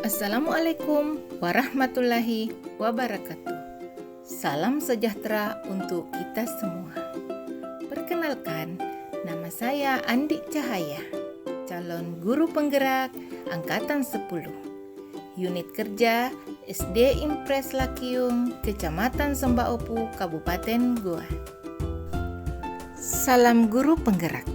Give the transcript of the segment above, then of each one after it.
Assalamualaikum warahmatullahi wabarakatuh. Salam sejahtera untuk kita semua. Perkenalkan, nama saya Andi Cahaya, calon guru penggerak Angkatan 10, Unit Kerja SD Impres Lakiung, Kecamatan Sembaopu, Kabupaten Goa. Salam guru penggerak.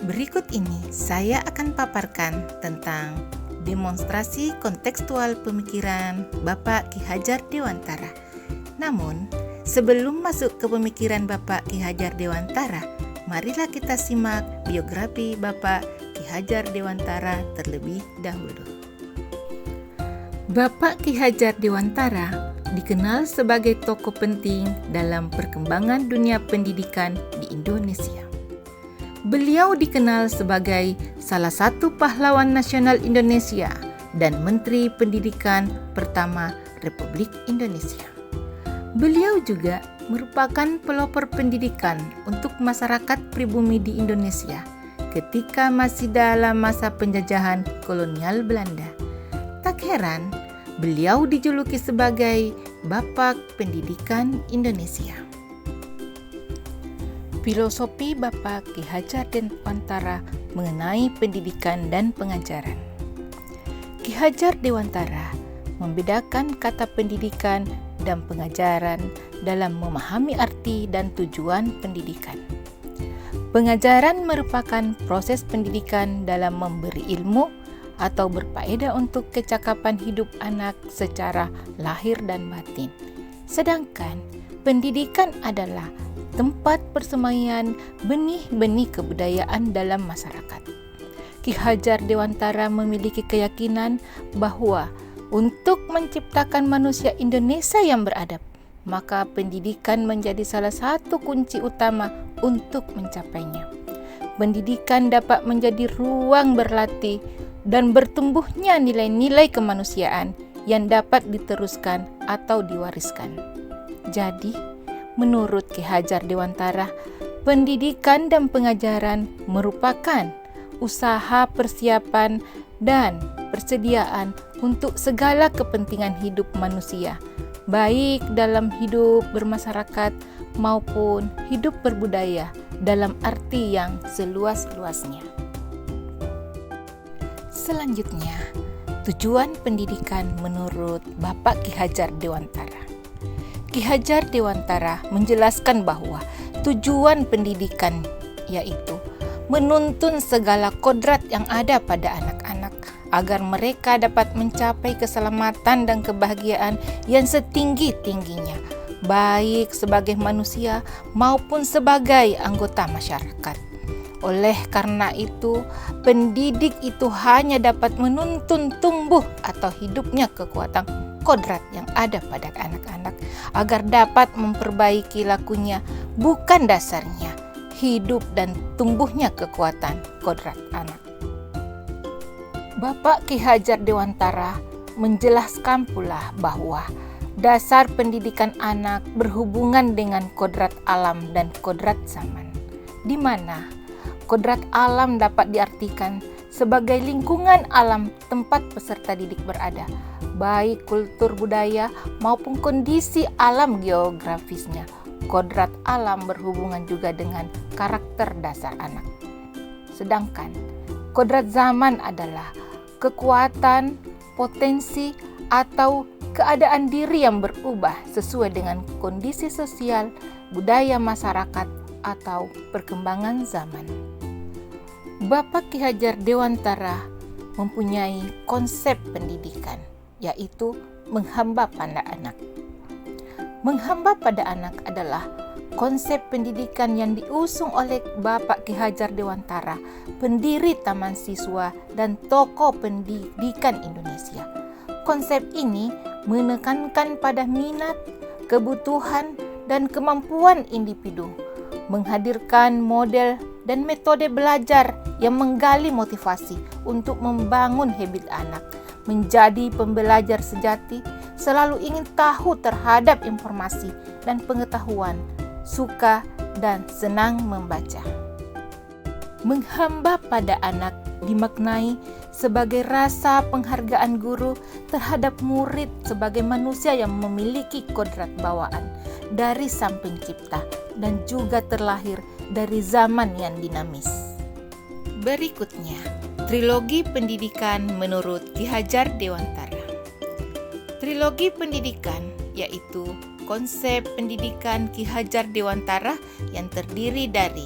Berikut ini saya akan paparkan tentang demonstrasi kontekstual pemikiran Bapak Ki Hajar Dewantara. Namun, sebelum masuk ke pemikiran Bapak Ki Hajar Dewantara, marilah kita simak biografi Bapak Ki Hajar Dewantara terlebih dahulu. Bapak Ki Hajar Dewantara dikenal sebagai tokoh penting dalam perkembangan dunia pendidikan di Indonesia. Beliau dikenal sebagai salah satu pahlawan nasional Indonesia dan Menteri Pendidikan pertama Republik Indonesia. Beliau juga merupakan pelopor pendidikan untuk masyarakat pribumi di Indonesia ketika masih dalam masa penjajahan kolonial Belanda. Tak heran, beliau dijuluki sebagai Bapak Pendidikan Indonesia. Filosofi Bapak Ki Hajar Dewantara mengenai pendidikan dan pengajaran. Ki Hajar Dewantara membedakan kata pendidikan dan pengajaran dalam memahami arti dan tujuan pendidikan. Pengajaran merupakan proses pendidikan dalam memberi ilmu atau berfaedah untuk kecakapan hidup anak secara lahir dan batin. Sedangkan pendidikan adalah tempat persemaian benih-benih kebudayaan dalam masyarakat. Ki Hajar Dewantara memiliki keyakinan bahwa untuk menciptakan manusia Indonesia yang beradab, maka pendidikan menjadi salah satu kunci utama untuk mencapainya. Pendidikan dapat menjadi ruang berlatih dan bertumbuhnya nilai-nilai kemanusiaan yang dapat diteruskan atau diwariskan. Jadi, menurut Ki Hajar Dewantara, pendidikan dan pengajaran merupakan usaha persiapan dan persediaan untuk segala kepentingan hidup manusia, baik dalam hidup bermasyarakat maupun hidup berbudaya dalam arti yang seluas-luasnya. Selanjutnya, tujuan pendidikan menurut Bapak Ki Hajar Dewantara. Ki Hajar Dewantara menjelaskan bahwa tujuan pendidikan yaitu menuntun segala kodrat yang ada pada anak-anak agar mereka dapat mencapai keselamatan dan kebahagiaan yang setinggi-tingginya, baik sebagai manusia maupun sebagai anggota masyarakat. Oleh karena itu, pendidik itu hanya dapat menuntun tumbuh atau hidupnya kekuatan kodrat yang ada pada anak-anak agar dapat memperbaiki lakunya, bukan dasarnya hidup dan tumbuhnya kekuatan kodrat anak. Bapak Ki Hajar Dewantara menjelaskan pula bahwa dasar pendidikan anak berhubungan dengan kodrat alam dan kodrat zaman, di mana kodrat alam dapat diartikan sebagai lingkungan alam tempat peserta didik berada, baik kultur budaya maupun kondisi alam geografisnya. Kodrat alam berhubungan juga dengan karakter dasar anak. Sedangkan kodrat zaman adalah kekuatan, potensi, atau keadaan diri yang berubah sesuai dengan kondisi sosial, budaya masyarakat, atau perkembangan zaman. Bapak Ki Hajar Dewantara mempunyai konsep pendidikan, yaitu menghamba pada anak. Menghamba pada anak adalah konsep pendidikan yang diusung oleh Bapak Ki Hajar Dewantara, pendiri Taman Siswa dan tokoh pendidikan Indonesia. Konsep ini menekankan pada minat, kebutuhan, dan kemampuan individu, menghadirkan model dan metode belajar yang menggali motivasi untuk membangun habit anak, menjadi pembelajar sejati, selalu ingin tahu terhadap informasi dan pengetahuan, suka dan senang membaca. Menghamba pada anak dimaknai sebagai rasa penghargaan guru terhadap murid sebagai manusia yang memiliki kodrat bawaan dari Sang Pencipta dan juga terlahir dari zaman yang dinamis. Berikutnya, trilogi pendidikan menurut Ki Hajar Dewantara. Trilogi pendidikan yaitu konsep pendidikan Ki Hajar Dewantara yang terdiri dari: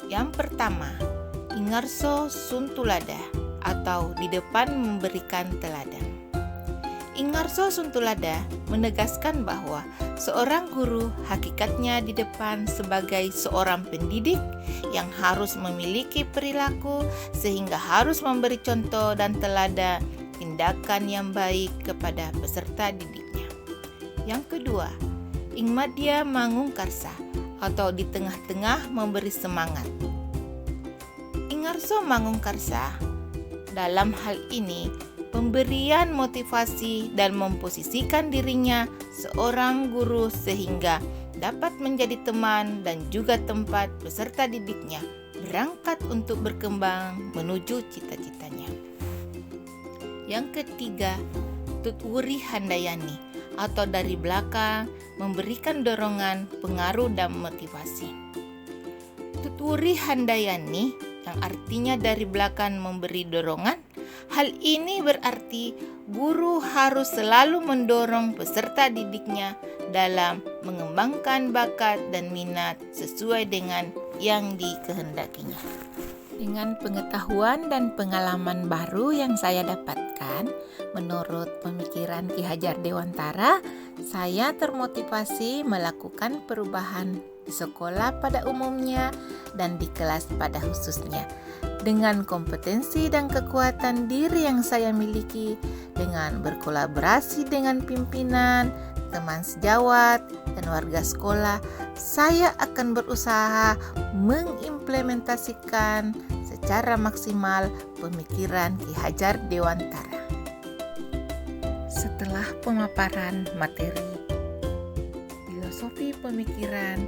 yang pertama, Ingarso Suntulada atau di depan memberikan teladan. Ingarso Suntulada menegaskan bahwa seorang guru hakikatnya di depan sebagai seorang pendidik yang harus memiliki perilaku sehingga harus memberi contoh dan teladan tindakan yang baik kepada peserta didiknya. Yang kedua, Ingmadya Mangungkarsa atau di tengah-tengah memberi semangat. Ingarso Mangungkarsa dalam hal ini pemberian motivasi dan memposisikan dirinya seorang guru sehingga dapat menjadi teman dan juga tempat peserta didiknya berangkat untuk berkembang menuju cita-citanya. Yang ketiga, Tutwuri Handayani atau dari belakang memberikan dorongan, pengaruh dan motivasi. Tutwuri Handayani yang artinya dari belakang memberi dorongan. Hal ini berarti guru harus selalu mendorong peserta didiknya dalam mengembangkan bakat dan minat sesuai dengan yang dikehendakinya. Dengan pengetahuan dan pengalaman baru yang saya dapatkan, menurut pemikiran Ki Hajar Dewantara, saya termotivasi melakukan perubahan di sekolah pada umumnya dan di kelas pada khususnya. Dengan kompetensi dan kekuatan diri yang saya miliki, dengan berkolaborasi dengan pimpinan, teman sejawat, dan warga sekolah, saya akan berusaha mengimplementasikan secara maksimal pemikiran Ki Hajar Dewantara. Setelah pemaparan materi filosofi pemikiran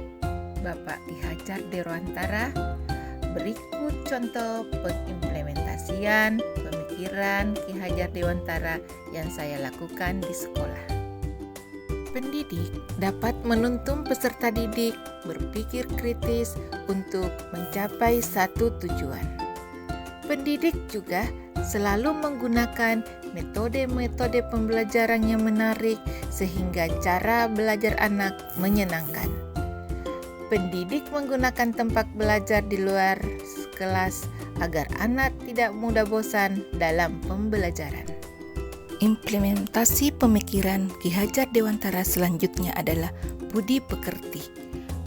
Bapak Ki Hajar Dewantara, berikut contoh pengimplementasian pemikiran Ki Hajar Dewantara yang saya lakukan di sekolah. Pendidik dapat menuntun peserta didik berpikir kritis untuk mencapai satu tujuan. Pendidik juga selalu menggunakan metode-metode pembelajaran yang menarik sehingga cara belajar anak menyenangkan. Pendidik menggunakan tempat belajar di luar kelas agar anak tidak mudah bosan dalam pembelajaran. Implementasi pemikiran Ki Hajar Dewantara selanjutnya adalah budi pekerti.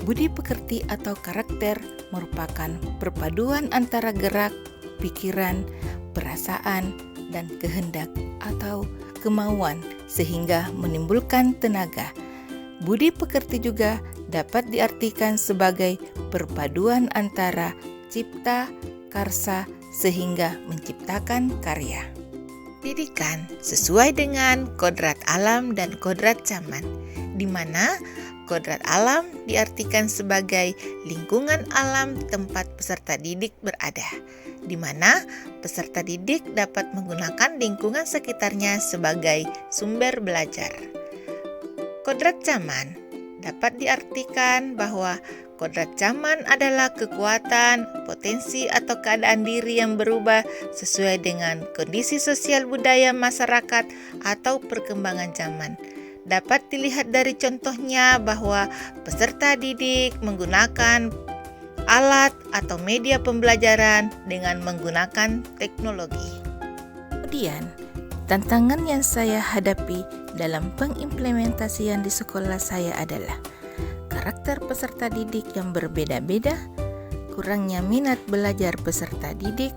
Budi pekerti atau karakter merupakan perpaduan antara gerak, pikiran, perasaan, dan kehendak atau kemauan sehingga menimbulkan tenaga. Budi pekerti juga dapat diartikan sebagai perpaduan antara cipta, karsa, sehingga menciptakan karya. Didikan sesuai dengan kodrat alam dan kodrat zaman, di mana kodrat alam diartikan sebagai lingkungan alam tempat peserta didik berada, di mana peserta didik dapat menggunakan lingkungan sekitarnya sebagai sumber belajar. Kodrat zaman dapat diartikan bahwa kodrat zaman adalah kekuatan, potensi atau keadaan diri yang berubah sesuai dengan kondisi sosial budaya masyarakat atau perkembangan zaman. Dapat dilihat dari contohnya bahwa peserta didik menggunakan alat atau media pembelajaran dengan menggunakan teknologi. Kemudian, tantangan yang saya hadapi dalam pengimplementasian di sekolah saya adalah karakter peserta didik yang berbeda-beda, kurangnya minat belajar peserta didik,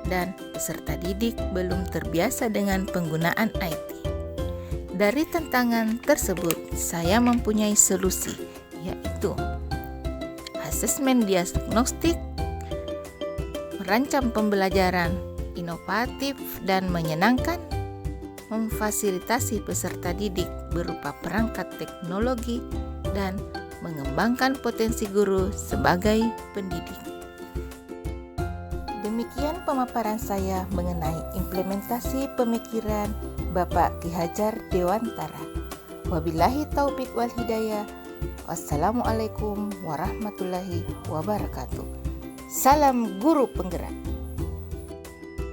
dan peserta didik belum terbiasa dengan penggunaan IT. Dari tantangan tersebut, saya mempunyai solusi, yaitu asesmen diagnostik, merancang pembelajaran inovatif dan menyenangkan, memfasilitasi peserta didik berupa perangkat teknologi, dan mengembangkan potensi guru sebagai pendidik. Demikian pemaparan saya mengenai implementasi pemikiran Bapak Ki Hajar Dewantara. Wabillahi taufik wal hidayah. Wassalamualaikum warahmatullahi wabarakatuh. Salam guru penggerak.